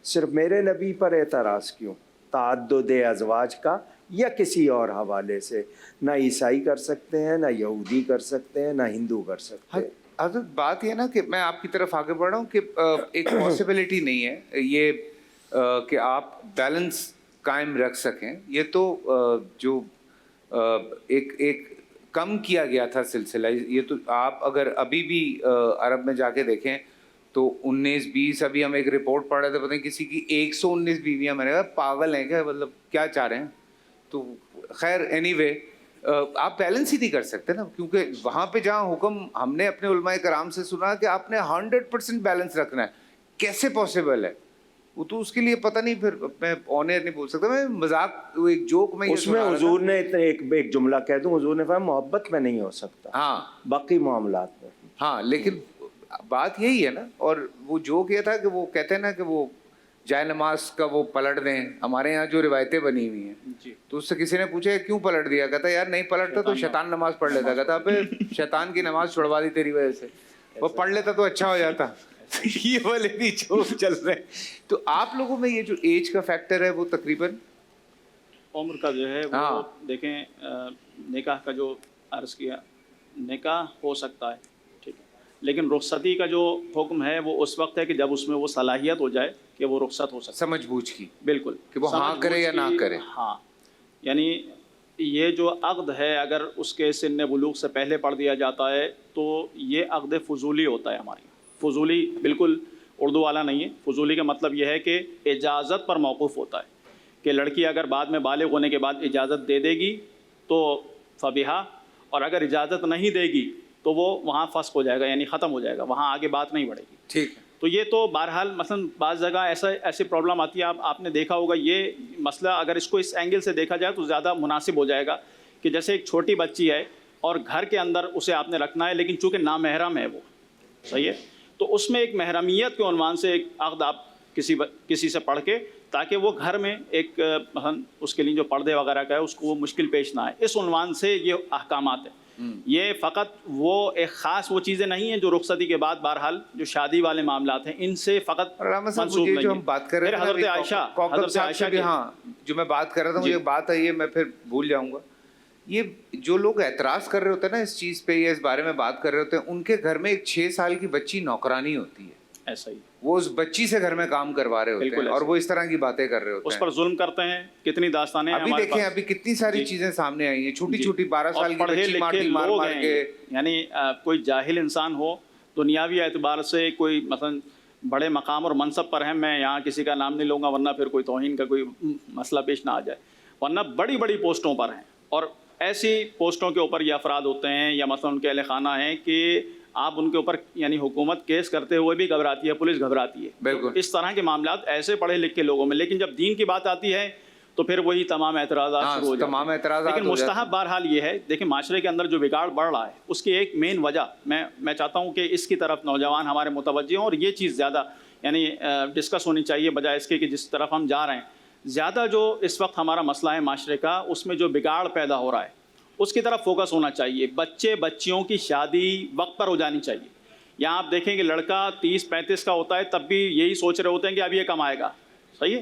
صرف میرے نبی پر اعتراض کیوں؟ تعدد ازواج کا یا کسی اور حوالے سے نہ عیسائی کر سکتے ہیں، نہ یہودی کر سکتے ہیں، نہ ہندو کر سکتے ہیں. حضرت بات یہ نا کہ میں آپ کی طرف آگے بڑھ رہا ہوں کہ ایک پاسبلٹی نہیں ہے یہ کہ آپ بیلنس قائم رکھ سکیں. یہ تو جو ایک کم کیا گیا تھا سلسلہ، یہ تو آپ اگر ابھی بھی عرب میں جا کے دیکھیں تو 19-20 ابھی ہم ایک رپورٹ پڑھ رہے تھے، پتہ نہیں کسی کی 119 بیویاں. میں نے کہا پاگل ہیں کیا، مطلب کیا چاہ رہے ہیں. تو خیر اینی وے آپ بیلنس ہی نہیں کر سکتے نا، کیونکہ وہاں پہ جہاں حکم ہم نے اپنے علماء کرام سے سنا کہ آپ نے 100% بیلنس رکھنا ہے. کیسے پاسبل ہے وہ تو اس کے لیے پتہ نہیں، پھر میں آن ایئر نہیں بول سکتا، میں مذاق ایک جوک میں اس میں حضور نے ایک جملہ کہہ دوں، حضور نے فرمایا محبت میں نہیں ہو سکتا، ہاں باقی معاملات میں. ہاں لیکن بات یہی ہے نا. اور وہ جوک یہ تھا کہ وہ کہتے ہیں نا کہ وہ جائے نماز کا وہ پلٹ دیں. ہمارے یہاں جو روایتیں بنی ہوئی ہیں تو اس سے کسی نے پوچھا کیوں پلٹ دیا، کہتا یار نہیں پلٹتا تو شیطان نماز پڑھ لیتا. کہتا ابے شیطان کی نماز چھڑوا دی تیری وجہ سے، وہ پڑھ لیتا تو اچھا ہو جاتا. یہ والے بھی جوک چل رہے ہیں. تو آپ لوگوں میں یہ جو ایج کا فیکٹر ہے وہ تقریباً عمر کا جو ہے وہ دیکھیں، نکاح کا جو عرض کیا، نکاح ہو سکتا ہے ٹھیک ہے، لیکن رخصتی کا جو حکم ہے وہ اس وقت ہے کہ جب اس میں وہ صلاحیت ہو جائے کہ وہ رخصت ہو سکتا ہے. سمجھ بوجھ کی، بالکل کہ وہ ہاں کرے یا نہ کرے. ہاں یعنی یہ جو عقد ہے اگر اس کے سن بلوغ سے پہلے پڑھ دیا جاتا ہے تو یہ عقد فضولی ہوتا ہے. ہمارے فضولی بالکل اردو والا نہیں ہے. فضولی کا مطلب یہ ہے کہ اجازت پر موقوف ہوتا ہے، کہ لڑکی اگر بعد میں بالغ ہونے کے بعد اجازت دے دے گی تو فبیہا، اور اگر اجازت نہیں دے گی تو وہ وہاں فسخ ہو جائے گا، یعنی ختم ہو جائے گا، وہاں آگے بات نہیں بڑھے گی. ٹھیک ہے. تو یہ تو بہرحال مثلا بعض جگہ ایسی پرابلم آتی ہے، آپ نے دیکھا ہوگا. یہ مسئلہ اگر اس کو اس اینگل سے دیکھا جائے تو زیادہ مناسب ہو جائے گا کہ جیسے ایک چھوٹی بچی ہے اور گھر کے اندر اسے آپ نے رکھنا ہے، لیکن چونکہ نامحرم ہے وہ، صحیح ہے، تو اس میں ایک محرمیت کے عنوان سے ایک عقد آپ کسی سے پڑھ کے، تاکہ وہ گھر میں ایک مثلا اس کے لیے جو پردے وغیرہ کا ہے اس کو وہ مشکل پیش نہ آئے. اس عنوان سے یہ احکامات ہیں. یہ فقط وہ ایک خاص وہ چیزیں نہیں ہیں جو رخصتی کے بعد بہرحال جو شادی والے معاملات ہیں ان سے فقط منسوخ نہیں. جو ہم بات کر رہے تھے حضرت عائشہ بھی، ہاں جو میں بات کر رہا تھا، مجھے بات آئی ہے میں پھر بھول جاؤں گا. یہ جو لوگ اعتراض کر رہے ہوتے ہیں نا اس چیز پہ یا اس بارے میں بات کر رہے ہوتے ہیں، ان کے گھر میں ایک 6 سال کی بچی نوکرانی ہوتی ہے. ایسا ہی وہ اس بچی سے گھر میں کام کروا رہے ہوتے ہیں اور وہ اس طرح کی باتیں کر رہے ہوتے ہیں، اس پر ظلم کرتے ہیں. کتنی داستانیں ابھی دیکھیں، ابھی کتنی ساری چیزیں سامنے آئی ہیں. چھوٹی چھوٹی 12 سال کی بچی مار کے، یعنی کوئی جاہل انسان ہو دنیاوی اعتبار سے، کوئی مثلا بڑے مقام اور منصب پر ہیں، میں یہاں کسی کا نام نہیں لوں گا ورنہ پھر کوئی توہین کا کوئی مسئلہ پیش نہ آ جائے، ورنہ بڑی بڑی پوسٹوں پر ہیں اور ایسی پوسٹوں کے اوپر یہ افراد ہوتے ہیں یا مثلا ان کے اہل خانہ ہیں کہ آپ ان کے اوپر یعنی حکومت کیس کرتے ہوئے بھی گھبراتی ہے، پولیس گھبراتی ہے. بالکل اس طرح کے معاملات ایسے پڑھے لکھے لوگوں میں. لیکن جب دین کی بات آتی ہے تو پھر وہی تمام اعتراضات شروع ہو جاتے ہیں. لیکن مستحب بہرحال یہ ہے، دیکھیں معاشرے کے اندر جو بگاڑ بڑھ رہا ہے اس کی ایک مین وجہ میں چاہتا ہوں کہ اس کی طرف نوجوان ہمارے متوجہ ہوں اور یہ چیز زیادہ یعنی ڈسکس ہونی چاہیے، بجائے اس کے کہ جس طرف ہم جا رہے ہیں. زیادہ جو اس وقت ہمارا مسئلہ ہے معاشرے کا، اس میں جو بگاڑ پیدا ہو رہا ہے اس کی طرف فوکس ہونا چاہیے. بچیوں کی شادی وقت پر ہو جانی چاہیے. یہاں آپ دیکھیں کہ لڑکا 30-35 کا ہوتا ہے تب بھی یہی سوچ رہے ہوتے ہیں کہ اب یہ کمائے گا، صحیح ہے،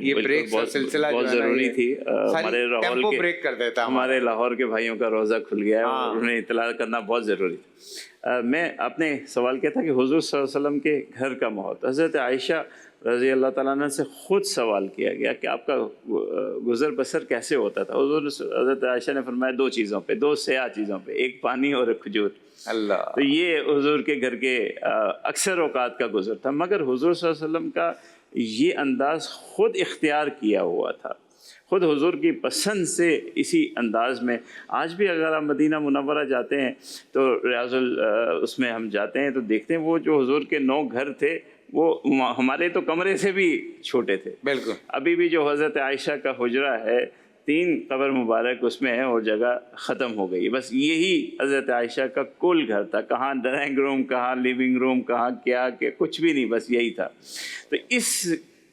یہ بریک کا سلسلہ بہت جو ہے نا، ضروری یہ تھی۔ ہمارے ٹیمپو لاہور بریک کر دیتا ہمارے لاہور کے بھائیوں کا روزہ کھل گیا ہے ہاں۔ اور انہیں اطلاع کرنا بہت ضروری تھا۔ میں اپنے سوال کیا تھا کہ حضور صلی اللہ علیہ وسلم کے گھر کا ماحول، حضرت عائشہ رضی اللہ تعالیٰ عنہ سے خود سوال کیا گیا کہ آپ کا گزر بسر کیسے ہوتا تھا۔ حضرت عائشہ نے فرمایا دو چیزوں پہ، دو سیاہ چیزوں پہ، ایک پانی اور ایک کھجور۔ اللہ، تو یہ حضور کے گھر کے اکثر اوقات کا گزر تھا، مگر حضور صلی اللہ علیہ وسلم کا یہ انداز خود اختیار کیا ہوا تھا، خود حضور کی پسند سے اسی انداز میں۔ آج بھی اگر آپ مدینہ منورہ جاتے ہیں تو ریاض اس میں ہم جاتے ہیں تو دیکھتے ہیں وہ جو حضور کے 9 گھر تھے وہ ہمارے تو کمرے سے بھی چھوٹے تھے۔ بالکل۔ ابھی بھی جو حضرت عائشہ کا حجرہ ہے، 3 قبر مبارک اس میں ہے اور جگہ ختم ہو گئی، بس یہی حضرت عائشہ کا کل گھر تھا۔ کہاں ڈرائنگ روم، کہاں لیونگ روم، کہاں کیا کہ کچھ بھی نہیں، بس یہی تھا۔ تو اس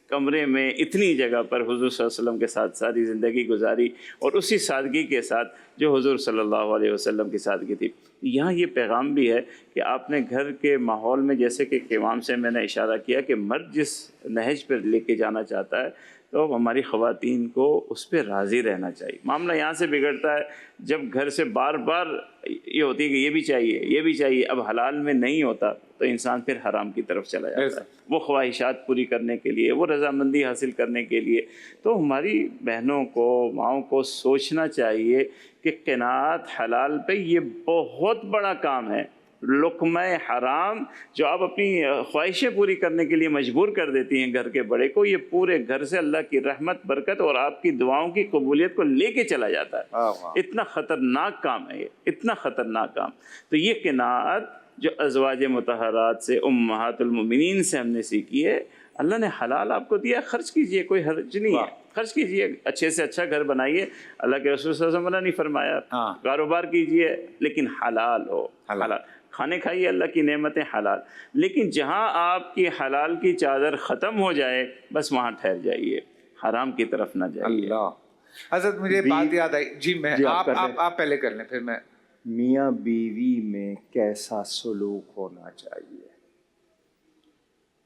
کمرے میں اتنی جگہ پر حضور صلی اللہ علیہ وسلم کے ساتھ ساری زندگی گزاری، اور اسی سادگی کے ساتھ جو حضور صلی اللہ علیہ وسلم کی سادگی تھی۔ یہاں یہ پیغام بھی ہے کہ آپ نے گھر کے ماحول میں، جیسے کہ قیام سے میں نے اشارہ کیا کہ مرد جس نہج پر لے کے جانا چاہتا ہے تو ہماری خواتین کو اس پہ راضی رہنا چاہیے۔ معاملہ یہاں سے بگڑتا ہے جب گھر سے بار بار یہ ہوتی ہے کہ یہ بھی چاہیے، یہ بھی چاہیے، اب حلال میں نہیں ہوتا تو انسان پھر حرام کی طرف چلا جاتا ہے، وہ خواہشات پوری کرنے کے لیے، وہ رضامندی حاصل کرنے کے لیے۔ تو ہماری بہنوں کو، ماؤں کو سوچنا چاہیے کہ قناعت حلال پہ یہ بہت بڑا کام ہے۔ لقمہ حرام جو آپ اپنی خواہشیں پوری کرنے کے لیے مجبور کر دیتی ہیں گھر کے بڑے کو، یہ پورے گھر سے اللہ کی رحمت، برکت اور آپ کی دعاؤں کی قبولیت کو لے کے چلا جاتا ہے۔ اتنا خطرناک کام ہے یہ، اتنا خطرناک کام۔ تو یہ قناعت جو ازواج مطہرات سے، امہات المؤمنین سے ہم نے سیکھی ہے، اللہ نے حلال آپ کو دیا، خرچ کیجئے، کوئی حرج نہیں ہے، خرچ کیجئے، اچھے سے اچھا گھر بنائیے، اللہ کے رسول صلی اللہ علیہ وسلم نے فرمایا کاروبار کیجئے لیکن حلال ہو، حلال کھانے کھائیے، اللہ کی نعمتیں حلال۔ لیکن جہاں آپ کی حلال کی چادر ختم ہو جائے بس وہاں ٹھہر جائیے، حرام کی طرف نہ جائیے۔ اللہ، حضرت مجھے بات یاد آئی، جی میں آپ پہلے کر لیں پھر میں۔ میاں بیوی میں کیسا سلوک ہونا چاہیے،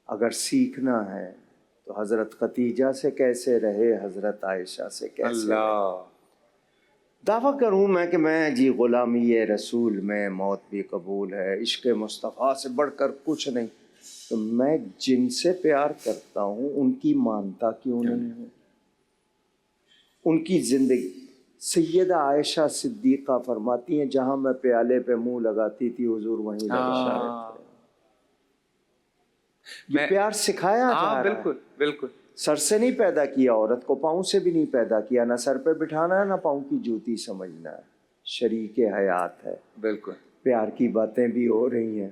اگر سیکھنا ہے تو حضرت خدیجہ سے کیسے رہے، حضرت عائشہ سے کیسے رہے۔ دعویٰ کروں میں کہ میں جی غلامی رسول میں موت بھی قبول ہے، عشق مصطفیٰ سے بڑھ کر کچھ نہیں، تو میں جن سے پیار کرتا ہوں ان کی مانتا کیوں نہیں ہوں؟ ان کی زندگی، سیدہ عائشہ صدیقہ فرماتی ہیں جہاں میں پیالے پہ منہ لگاتی تھی حضور وہیں لگا رہے تھے۔ یہ پیار سکھایا جا رہا ہے، بالکل بالکل۔ سر سے نہیں پیدا کیا، عورت کو پاؤں سے بھی نہیں پیدا کیا، نہ سر پہ بٹھانا ہے نہ پاؤں کی جوتی سمجھنا ہے، شریک حیات ہے۔ بالکل، پیار کی باتیں بھی ہو رہی ہیں،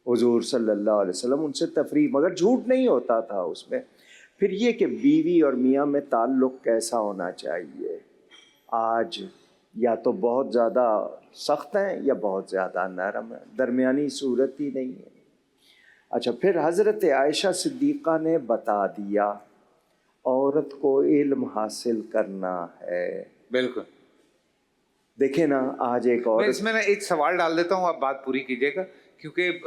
حضور صلی اللہ علیہ وسلم ان سے تفریح، مگر جھوٹ نہیں ہوتا تھا اس میں۔ پھر یہ کہ بیوی اور میاں میں تعلق کیسا ہونا چاہیے، آج یا تو بہت زیادہ سخت ہیں یا بہت زیادہ نرم ہیں، درمیانی صورت ہی نہیں ہے۔ اچھا، پھر حضرت عائشہ صدیقہ نے بتا دیا عورت کو علم حاصل کرنا ہے۔ بالکل۔ دیکھیں نا آج ایک میں عورت، اس میں ایک سوال ڈال دیتا ہوں، آپ بات پوری کیجیے گا، کیونکہ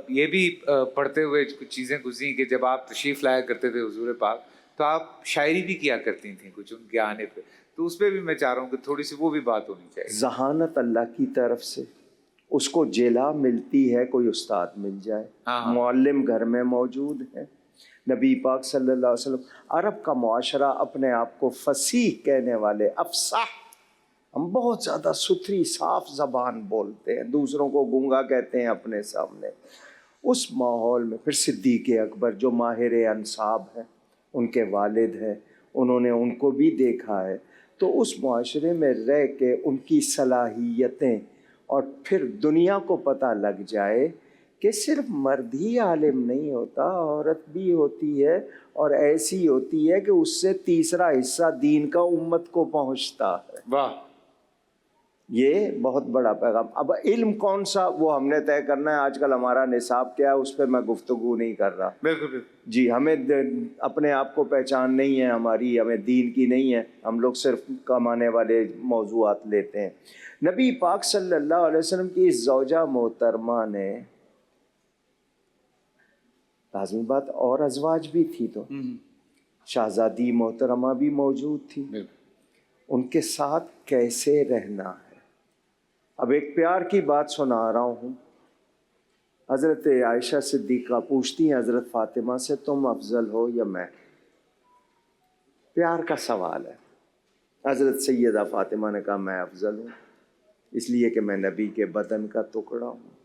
یہ بھی پڑھتے ہوئے کچھ چیزیں گزری کہ جب آپ تشریف لایا کرتے تھے حضور پاک تو آپ شاعری بھی کیا کرتی تھیں کچھ ان کے آنے پہ، تو اس پہ بھی میں چاہ رہا ہوں کہ تھوڑی سی وہ بھی بات ہونی چاہیے۔ ذہانت اللہ کی طرف سے، اس کو جلا ملتی ہے، کوئی استاد مل جائے، معلم گھر میں موجود ہے۔ نبی پاک صلی اللہ علیہ وسلم، عرب کا معاشرہ اپنے آپ کو فصیح کہنے والے، افصاح، ہم بہت زیادہ ستھری صاف زبان بولتے ہیں، دوسروں کو گونگا کہتے ہیں اپنے سامنے۔ اس ماحول میں پھر صدیق اکبر جو ماہر انساب ہیں، ان کے والد ہیں، انہوں نے ان کو بھی دیکھا ہے، تو اس معاشرے میں رہ کے ان کی صلاحیتیں، اور پھر دنیا کو پتہ لگ جائے کہ صرف مرد ہی عالم نہیں ہوتا، عورت بھی ہوتی ہے، اور ایسی ہوتی ہے کہ اس سے تیسرا حصہ دین کا امت کو پہنچتا ہے۔ واہ، یہ بہت بڑا پیغام۔ اب علم کون سا وہ ہم نے طے کرنا ہے، آج کل ہمارا نصاب کیا ہے اس پہ میں گفتگو نہیں کر رہا۔ بالکل بالکل جی، ہمیں اپنے آپ کو پہچان نہیں ہے ہماری، ہمیں دین کی نہیں ہے، ہم لوگ صرف کمانے والے موضوعات لیتے ہیں۔ نبی پاک صلی اللہ علیہ وسلم کی اس زوجہ محترمہ نے لازمی بات اور ازواج بھی تھی، تو شہزادی محترمہ بھی موجود تھی، ان کے ساتھ کیسے رہنا ہے۔ اب ایک پیار کی بات سنا رہا ہوں۔ حضرت عائشہ صدیقہ پوچھتی ہیں حضرت فاطمہ سے، تم افضل ہو یا میں؟ پیار کا سوال ہے۔ حضرت سیدہ فاطمہ نے کہا میں افضل ہوں، اس لیے کہ میں نبی کے بدن کا ٹکڑا ہوں۔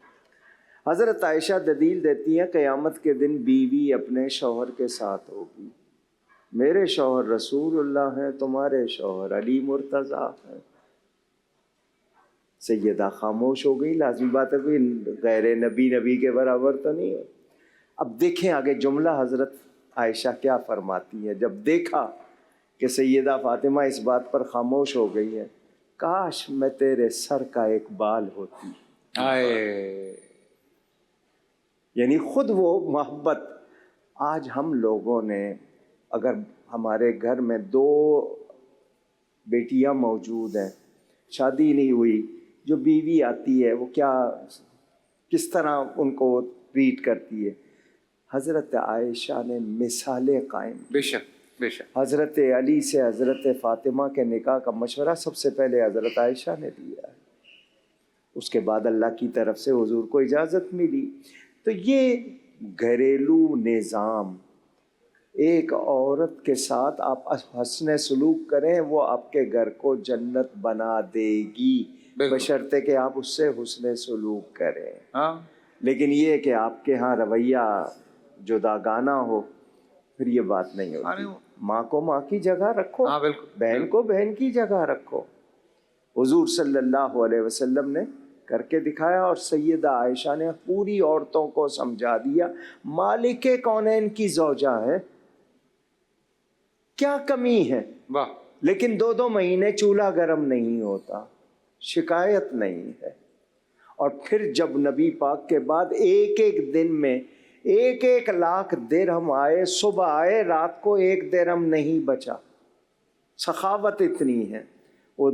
حضرت عائشہ دلیل دیتی ہیں قیامت کے دن بیوی اپنے شوہر کے ساتھ ہوگی، میرے شوہر رسول اللہ ہیں، تمہارے شوہر علی مرتضیٰ ہیں۔ سیدہ خاموش ہو گئی، لازمی بات ہے کوئی غیر نبی کے برابر تو نہیں ہے۔ اب دیکھیں آگے جملہ حضرت عائشہ کیا فرماتی ہے جب دیکھا کہ سیدہ فاطمہ اس بات پر خاموش ہو گئی ہے، کاش میں تیرے سر کا ایک بال ہوتی۔ یعنی خود وہ محبت۔ آج ہم لوگوں نے اگر ہمارے گھر میں 2 بیٹیاں موجود ہیں، شادی نہیں ہوئی، جو بیوی آتی ہے وہ کس طرح ان کو ٹریٹ کرتی ہے۔ حضرت عائشہ نے مثالیں قائم کی۔ بے شک بے شک۔ حضرت علی سے حضرت فاطمہ کے نکاح کا مشورہ سب سے پہلے حضرت عائشہ نے دیا ہے، اس کے بعد اللہ کی طرف سے حضور کو اجازت ملی۔ تو یہ گھریلو نظام، ایک عورت کے ساتھ آپ حسن سلوک کریں، وہ آپ کے گھر کو جنت بنا دے گی، بشرطے کہ آپ اس سے حسن سلوک کریں۔ ہاں، لیکن یہ کہ آپ کے ہاں رویہ جداگانہ ہو، پھر یہ بات نہیں ہوتی۔ ماں کو ماں کی جگہ رکھو، ہاں بالکل، بہن کو بہن کی جگہ رکھو۔ حضور صلی اللہ علیہ وسلم نے کر کے دکھایا، اور سیدہ عائشہ نے پوری عورتوں کو سمجھا دیا مالک کونین کی زوجہ ہے، کیا کمی ہے۔ واہ، لیکن 2 مہینے چولہا گرم نہیں ہوتا، شکایت نہیں ہے۔ اور پھر جب نبی پاک کے بعد ایک دن میں 1 لاکھ درہم آئے، صبح آئے رات کو 1 درہم نہیں بچا، سخاوت اتنی ہے۔ وہ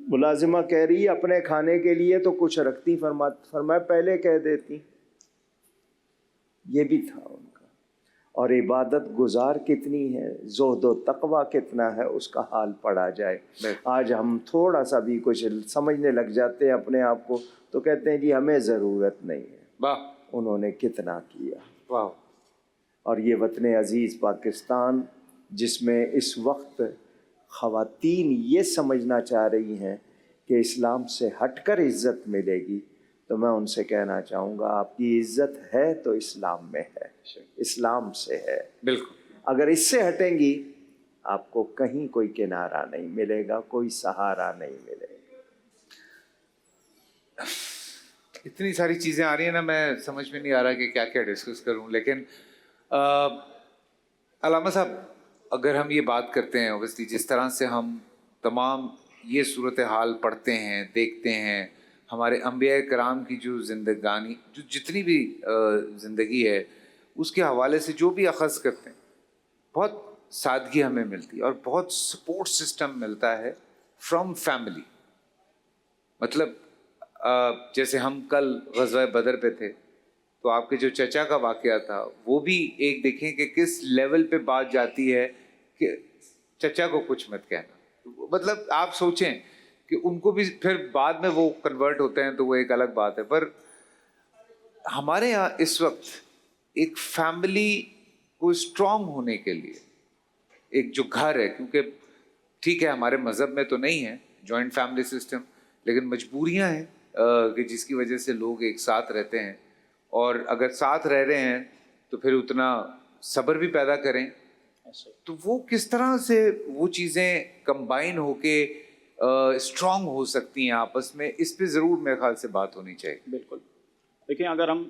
ملازمہ کہہ رہی اپنے کھانے کے لیے تو کچھ رکھتی، فرمایا پہلے کہہ دیتی۔ یہ بھی تھا ان کا۔ اور عبادت گزار کتنی ہے، زہد و تقوی کتنا ہے، اس کا حال پڑھا جائے۔ آج ہم تھوڑا سا بھی کچھ سمجھنے لگ جاتے ہیں اپنے آپ کو تو کہتے ہیں جی ہمیں ضرورت نہیں ہے۔ واہ، انہوں نے کتنا کیا۔ واہ۔ اور یہ وطن عزیز پاکستان جس میں اس وقت خواتین یہ سمجھنا چاہ رہی ہیں کہ اسلام سے ہٹ کر عزت ملے گی، تو میں ان سے کہنا چاہوں گا آپ کی عزت ہے تو اسلام میں ہے، اسلام سے ہے۔ بالکل۔ اگر اس سے ہٹیں گی آپ کو کہیں کوئی کنارہ نہیں ملے گا، کوئی سہارا نہیں ملے گا۔ اتنی ساری چیزیں آ رہی ہیں نا، میں سمجھ میں نہیں آ رہا کہ کیا کیا ڈسکس کروں، لیکن علامہ صاحب اگر ہم یہ بات کرتے ہیں اوبیسلی جس طرح سے ہم تمام یہ صورتحال پڑھتے ہیں، دیکھتے ہیں، ہمارے انبیاء کرام کی جو زندگانی، جو جتنی بھی زندگی ہے اس کے حوالے سے جو بھی اخذ کرتے ہیں، بہت سادگی ہمیں ملتی ہے اور بہت سپورٹ سسٹم ملتا ہے فرام فیملی۔ مطلب جیسے ہم کل غزوہ بدر پہ تھے تو آپ کے جو چچا کا واقعہ تھا وہ بھی ایک دیکھیں کہ کس لیول پہ بات جاتی ہے کہ چچا کو کچھ مت کہنا۔ مطلب آپ سوچیں کہ ان کو بھی پھر بعد میں وہ کنورٹ ہوتے ہیں تو وہ ایک الگ بات ہے، پر ہمارے یہاں اس وقت ایک فیملی کو اسٹرانگ ہونے کے لیے ایک جو گھر ہے، کیونکہ ٹھیک ہے ہمارے مذہب میں تو نہیں ہے جوائنٹ فیملی سسٹم، لیکن مجبوریاں ہیں کہ جس کی وجہ سے لوگ ایک ساتھ رہتے ہیں، اور اگر ساتھ رہ رہے ہیں تو پھر اتنا صبر بھی پیدا کریں۔ تو وہ کس طرح سے وہ چیزیں کمبائن ہو کے اسٹرانگ ہو سکتی ہیں آپس میں، اس پہ ضرور میرے خیال سے بات ہونی چاہیے۔ بالکل۔ دیکھیں اگر ہم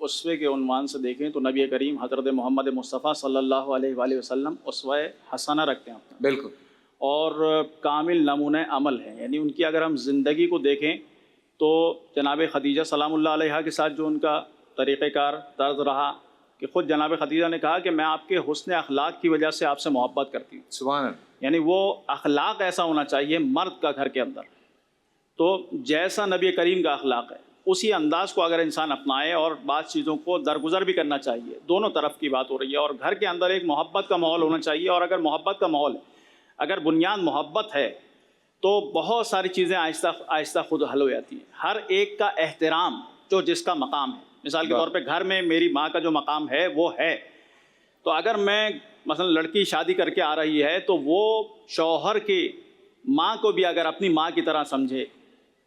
اسوے کے عنوان سے دیکھیں تو نبی کریم حضرت محمد مصطفیٰ صلی اللہ علیہ وآلہ وسلم اسوہ حسنہ رکھتے ہیں اپنا، بالکل، اور کامل نمونہ عمل ہیں۔ یعنی ان کی اگر ہم زندگی کو دیکھیں تو جناب خدیجہ سلام اللہ علیہ کے ساتھ جو ان کا طریقہ کار طرز رہا کہ خود جناب خدیجہ نے کہا کہ میں آپ کے حسن اخلاق کی وجہ سے آپ سے محبت کرتی ہوں۔ سبحان اللہ۔ یعنی وہ اخلاق ایسا ہونا چاہیے مرد کا گھر کے اندر، تو جیسا نبی کریم کا اخلاق ہے اسی انداز کو اگر انسان اپنائے اور بعض چیزوں کو درگزر بھی کرنا چاہیے. دونوں طرف کی بات ہو رہی ہے. اور گھر کے اندر ایک محبت کا ماحول ہونا چاہیے, اور اگر محبت کا ماحول ہے, اگر بنیاد محبت ہے تو بہت ساری چیزیں آہستہ آہستہ خود حل ہو جاتی ہیں. ہر ایک کا احترام جو جس کا مقام ہے, مثال کے طور پہ گھر میں میری ماں کا جو مقام ہے وہ ہے, تو اگر میں مثلا لڑکی شادی کر کے آ رہی ہے تو وہ شوہر کی ماں کو بھی اگر اپنی ماں کی طرح سمجھے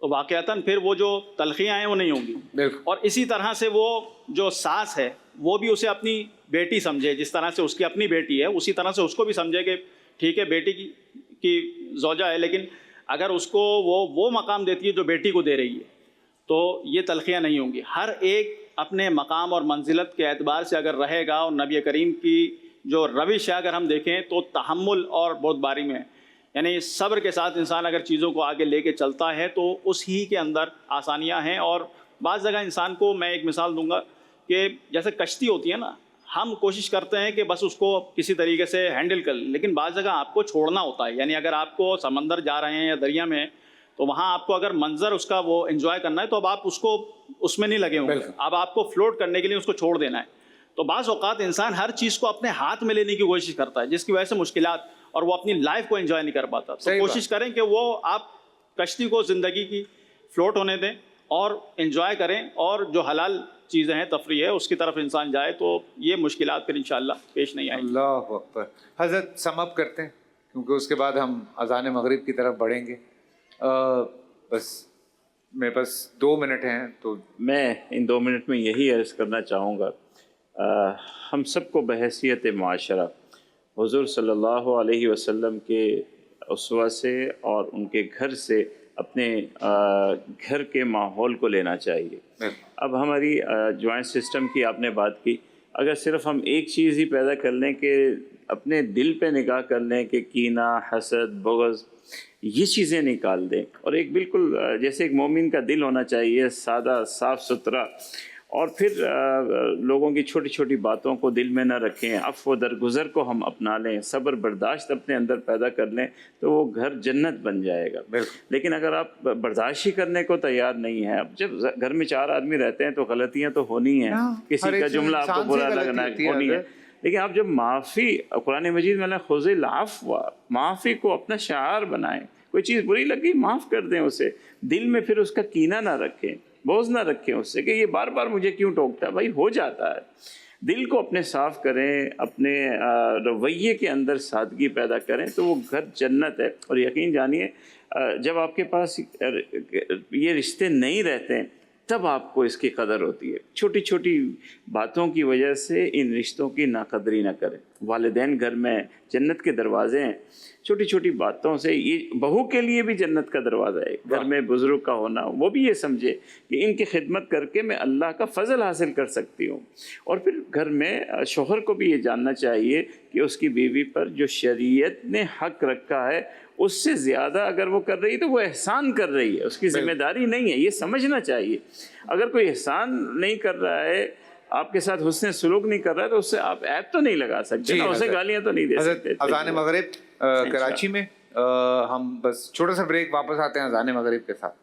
تو واقعتاً پھر وہ جو تلخیاں ہیں وہ نہیں ہوں گی. بالکل. اور اسی طرح سے وہ جو ساس ہے وہ بھی اسے اپنی بیٹی سمجھے, جس طرح سے اس کی اپنی بیٹی ہے اسی طرح سے اس کو بھی سمجھے کہ ٹھیک ہے بیٹی کی زوجہ ہے, لیکن اگر اس کو وہ مقام دیتی ہے جو بیٹی کو دے رہی ہے تو یہ تلخیاں نہیں ہوں گی. ہر ایک اپنے مقام اور منزلت کے اعتبار سے اگر رہے گا, اور نبی کریم کی جو روش ہے اگر ہم دیکھیں تو تحمل اور بہت باری میں, یعنی صبر کے ساتھ انسان اگر چیزوں کو آگے لے کے چلتا ہے تو اس ہی کے اندر آسانیاں ہیں. اور بعض جگہ انسان کو میں ایک مثال دوں گا کہ جیسے کشتی ہوتی ہے نا, ہم کوشش کرتے ہیں کہ بس اس کو کسی طریقے سے ہینڈل کر لیں, لیکن بعض جگہ آپ کو چھوڑنا ہوتا ہے. یعنی اگر آپ کو سمندر جا رہے ہیں یا دریا میں تو وہاں آپ کو اگر منظر اس کا وہ انجوائے کرنا ہے تو اب آپ اس کو اس میں نہیں لگے ہوں گے, اب آپ کو فلوٹ کرنے کے لیے اس کو چھوڑ دینا ہے. تو بعض اوقات انسان ہر چیز کو اپنے ہاتھ میں لینے کی کوشش کرتا ہے جس کی وجہ سے مشکلات, اور وہ اپنی لائف کو انجوائے نہیں کر پاتا. تو کوشش کریں کہ وہ آپ کشتی کو زندگی کی فلوٹ ہونے دیں اور انجوائے کریں, اور جو حلال چیزیں ہیں تفریح ہے اس کی طرف انسان جائے تو یہ مشکلات پھر انشاءاللہ پیش نہیں آئیں. اللہ اکبر. حضرت سم اپ کرتے ہیں کیونکہ اس کے بعد ہم اذان مغرب کی طرف بڑھیں گے. بس میرے پاس 2 منٹ ہیں تو میں ان 2 منٹ میں یہی عرض کرنا چاہوں گا, ہم سب کو بحیثیت معاشرہ حضور صلی اللہ علیہ وسلم کے اسوہ سے اور ان کے گھر سے اپنے گھر کے ماحول کو لینا چاہیے. اب ہماری جوائنٹ سسٹم کی آپ نے بات کی, اگر صرف ہم ایک چیز ہی پیدا کر لیں کہ اپنے دل پہ نگاہ کر لیں کہ کینہ, حسد, بغض, یہ چیزیں نکال دیں, اور ایک بالکل جیسے ایک مومن کا دل ہونا چاہیے سادہ صاف ستھرا, اور پھر لوگوں کی چھوٹی چھوٹی باتوں کو دل میں نہ رکھیں, عفو و درگزر کو ہم اپنا لیں, صبر برداشت اپنے اندر پیدا کر لیں تو وہ گھر جنت بن جائے گا. لیکن اگر آپ برداشت ہی کرنے کو تیار نہیں ہیں, اب جب گھر میں 4 آدمی رہتے ہیں تو غلطیاں تو ہونی ہیں, کسی کا جملہ آپ کو برا لگنا ہونی ہے, لیکن آپ جب معافی, قرآن مجید میں خذ العفو, معافی کو اپنا شعار بنائیں. کوئی چیز بری لگی معاف کر دیں اسے, دل میں پھر اس کا کینہ نہ رکھیں, بغض نہ رکھیں اس سے کہ یہ بار بار مجھے کیوں ٹوکتا ہے. بھائی ہو جاتا ہے, دل کو اپنے صاف کریں, اپنے رویے کے اندر سادگی پیدا کریں تو وہ گھر جنت ہے. اور یقین جانیے جب آپ کے پاس یہ رشتے نہیں رہتے ہیں تب آپ کو اس کی قدر ہوتی ہے. چھوٹی چھوٹی باتوں کی وجہ سے ان رشتوں کی ناقدری نہ کریں. والدین گھر میں جنت کے دروازے ہیں, چھوٹی چھوٹی باتوں سے, یہ بہو کے لیے بھی جنت کا دروازہ ہے. گھر میں بزرگ کا ہونا, وہ بھی یہ سمجھے کہ ان کی خدمت کر کے میں اللہ کا فضل حاصل کر سکتی ہوں. اور پھر گھر میں شوہر کو بھی یہ جاننا چاہیے کہ اس کی بیوی پر جو شریعت نے حق رکھا ہے اس سے زیادہ اگر وہ کر رہی ہے تو وہ احسان کر رہی ہے, اس کی ذمہ داری نہیں ہے, یہ سمجھنا چاہیے. اگر کوئی احسان نہیں کر رہا ہے, آپ کے ساتھ حسن سلوک نہیں کر رہا ہے تو اس سے آپ عیب تو نہیں لگا سکتے نا, اسے گالیاں تو نہیں دے سکتے. اذان مغرب کراچی میں ہم بس چھوٹا سا بریک, واپس آتے ہیں اذان مغرب کے ساتھ.